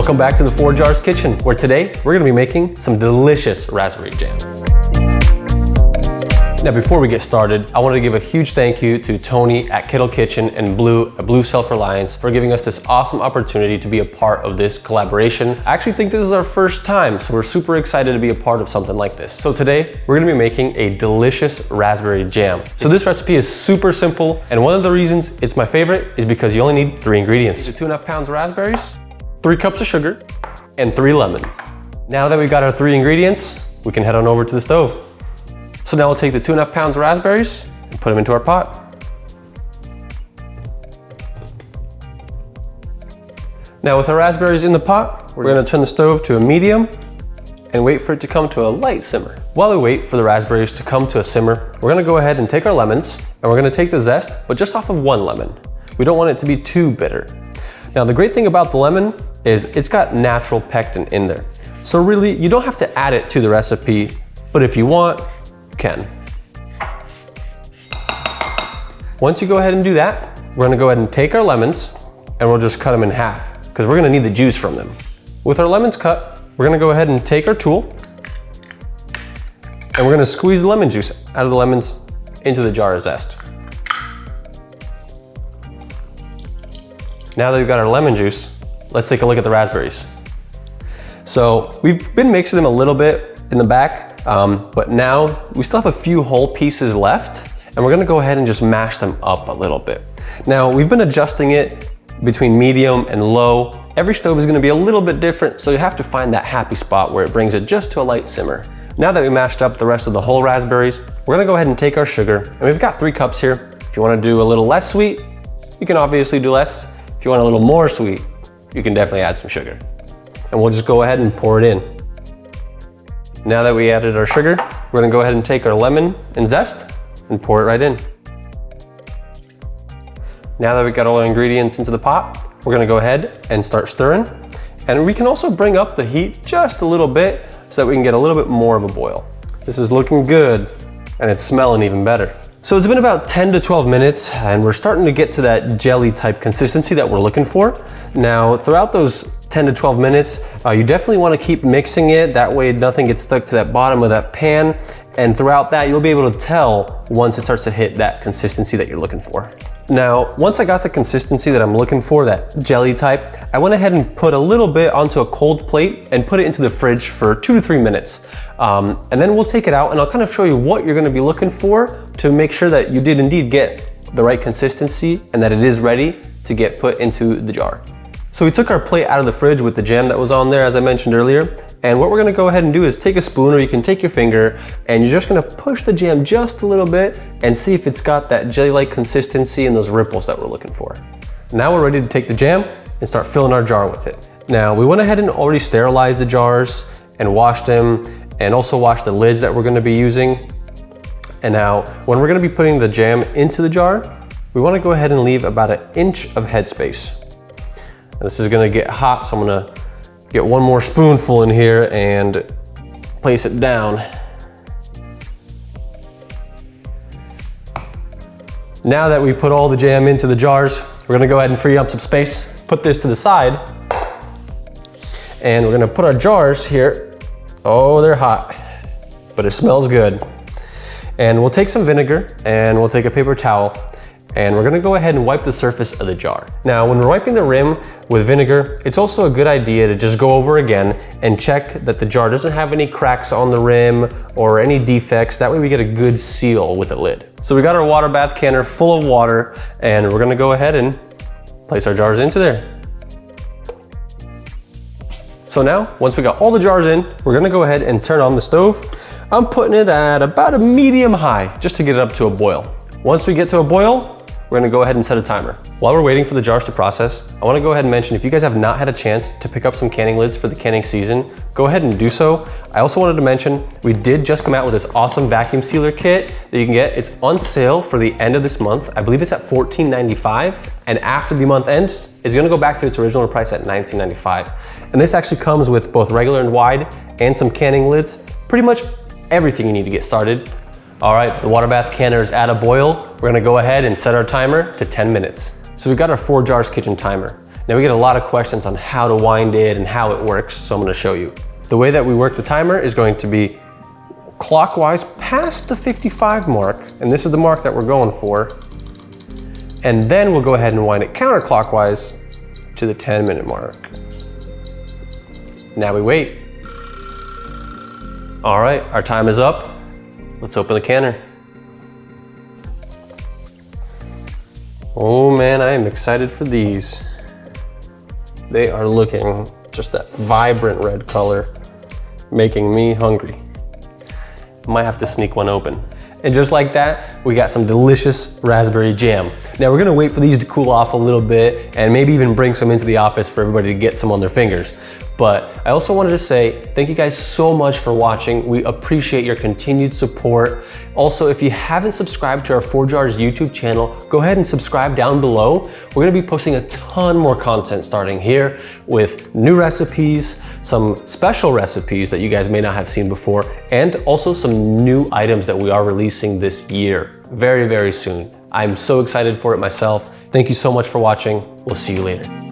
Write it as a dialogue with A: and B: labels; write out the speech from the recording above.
A: Welcome back to the ForJars Kitchen, where today we're gonna be making some delicious raspberry jam. Now before we get started, I wanted to give a huge thank you to Tony at Kettle Kitchen and Bloo at Bloo Self-Reliance for giving us this awesome opportunity to be a part of this collaboration. I actually think this is our first time, so we're super excited to be a part of something like this. So today, we're gonna be making a delicious raspberry jam. So this recipe is super simple, and one of the reasons it's my favorite is because you only need 3 ingredients. 2.5 pounds of raspberries, 3 cups of sugar, and 3 lemons. Now that we've got our 3 ingredients, we can head on over to the stove. So now we'll take the 2.5 pounds of raspberries and put them into our pot. Now with our raspberries in the pot, we're gonna turn the stove to a medium and wait for it to come to a light simmer. While we wait for the raspberries to come to a simmer, we're gonna go ahead and take our lemons and we're gonna take the zest, but just off of 1 lemon. We don't want it to be too bitter. Now the great thing about the lemon is it's got natural pectin in there. So really, you don't have to add it to the recipe, but if you want, you can. Once you go ahead and do that, we're gonna go ahead and take our lemons and we'll just cut them in half because we're gonna need the juice from them. With our lemons cut, we're gonna go ahead and take our tool and we're gonna squeeze the lemon juice out of the lemons into the jar of zest. Now that we've got our lemon juice, let's take a look at the raspberries. So we've been mixing them a little bit in the back, but now we still have a few whole pieces left and we're gonna go ahead and just mash them up a little bit. Now we've been adjusting it between medium and low. Every stove is gonna be a little bit different, so you have to find that happy spot where it brings it just to a light simmer. Now that we mashed up the rest of the whole raspberries, we're gonna go ahead and take our sugar, and we've got 3 cups here. If you wanna do a little less sweet, you can obviously do less. If you want a little more sweet, you can definitely add some sugar. And we'll just go ahead and pour it in. Now that we added our sugar, we're gonna go ahead and take our lemon and zest and pour it right in. Now that we've got all our ingredients into the pot, we're gonna go ahead and start stirring. And we can also bring up the heat just a little bit so that we can get a little bit more of a boil. This is looking good and it's smelling even better. So it's been about 10 to 12 minutes and we're starting to get to that jelly type consistency that we're looking for. Now, throughout those 10 to 12 minutes, you definitely want to keep mixing it. That way nothing gets stuck to that bottom of that pan. And throughout that, you'll be able to tell once it starts to hit that consistency that you're looking for. Now, once I got the consistency that I'm looking for, that jelly type, I went ahead and put a little bit onto a cold plate and put it into the fridge for 2 to 3 minutes. And then we'll take it out and I'll kind of show you what you're gonna be looking for to make sure that you did indeed get the right consistency and that it is ready to get put into the jar. So we took our plate out of the fridge with the jam that was on there, as I mentioned earlier. And what we're gonna go ahead and do is take a spoon, or you can take your finger, and you're just gonna push the jam just a little bit and see if it's got that jelly-like consistency and those ripples that we're looking for. Now we're ready to take the jam and start filling our jar with it. Now we went ahead and already sterilized the jars and washed them, and also washed the lids that we're gonna be using. And now when we're gonna be putting the jam into the jar, we wanna go ahead and leave about 1 inch of headspace. This is gonna get hot, so I'm gonna get 1 more spoonful in here and place it down. Now that we put all the jam into the jars, we're gonna go ahead and free up some space, put this to the side, and we're gonna put our jars here. Oh, they're hot, but it smells good. And we'll take some vinegar and we'll take a paper towel and we're gonna go ahead and wipe the surface of the jar. Now, when we're wiping the rim with vinegar, it's also a good idea to just go over again and check that the jar doesn't have any cracks on the rim or any defects. That way we get a good seal with the lid. So we got our water bath canner full of water and we're gonna go ahead and place our jars into there. So now, once we got all the jars in, we're gonna go ahead and turn on the stove. I'm putting it at about a medium high, just to get it up to a boil. Once we get to a boil, we're gonna go ahead and set a timer. While we're waiting for the jars to process, I wanna go ahead and mention, if you guys have not had a chance to pick up some canning lids for the canning season, go ahead and do so. I also wanted to mention, we did just come out with this awesome vacuum sealer kit that you can get. It's on sale for the end of this month. I believe it's at $14.95, and after the month ends, it's gonna go back to its original price at $19.95. And this actually comes with both regular and wide, and some canning lids, pretty much everything you need to get started. All right, the water bath canner is at a boil. We're gonna go ahead and set our timer to 10 minutes. So we've got our ForJars kitchen timer. Now we get a lot of questions on how to wind it and how it works, so I'm gonna show you. The way that we work the timer is going to be clockwise past the 55 mark, and this is the mark that we're going for. And then we'll go ahead and wind it counterclockwise to the 10-minute mark. Now we wait. All right, our time is up. Let's open the canner. Oh man, I am excited for these. They are looking just that vibrant red color, making me hungry. Might have to sneak one open. And just like that, we got some delicious raspberry jam. Now we're gonna wait for these to cool off a little bit and maybe even bring some into the office for everybody to get some on their fingers. But I also wanted to say thank you guys so much for watching. We appreciate your continued support. Also, if you haven't subscribed to our ForJars YouTube channel, go ahead and subscribe down below. We're gonna be posting a ton more content starting here with new recipes, some special recipes that you guys may not have seen before, and also some new items that we are releasing this year, very, very soon. I'm so excited for it myself. Thank you so much for watching. We'll see you later.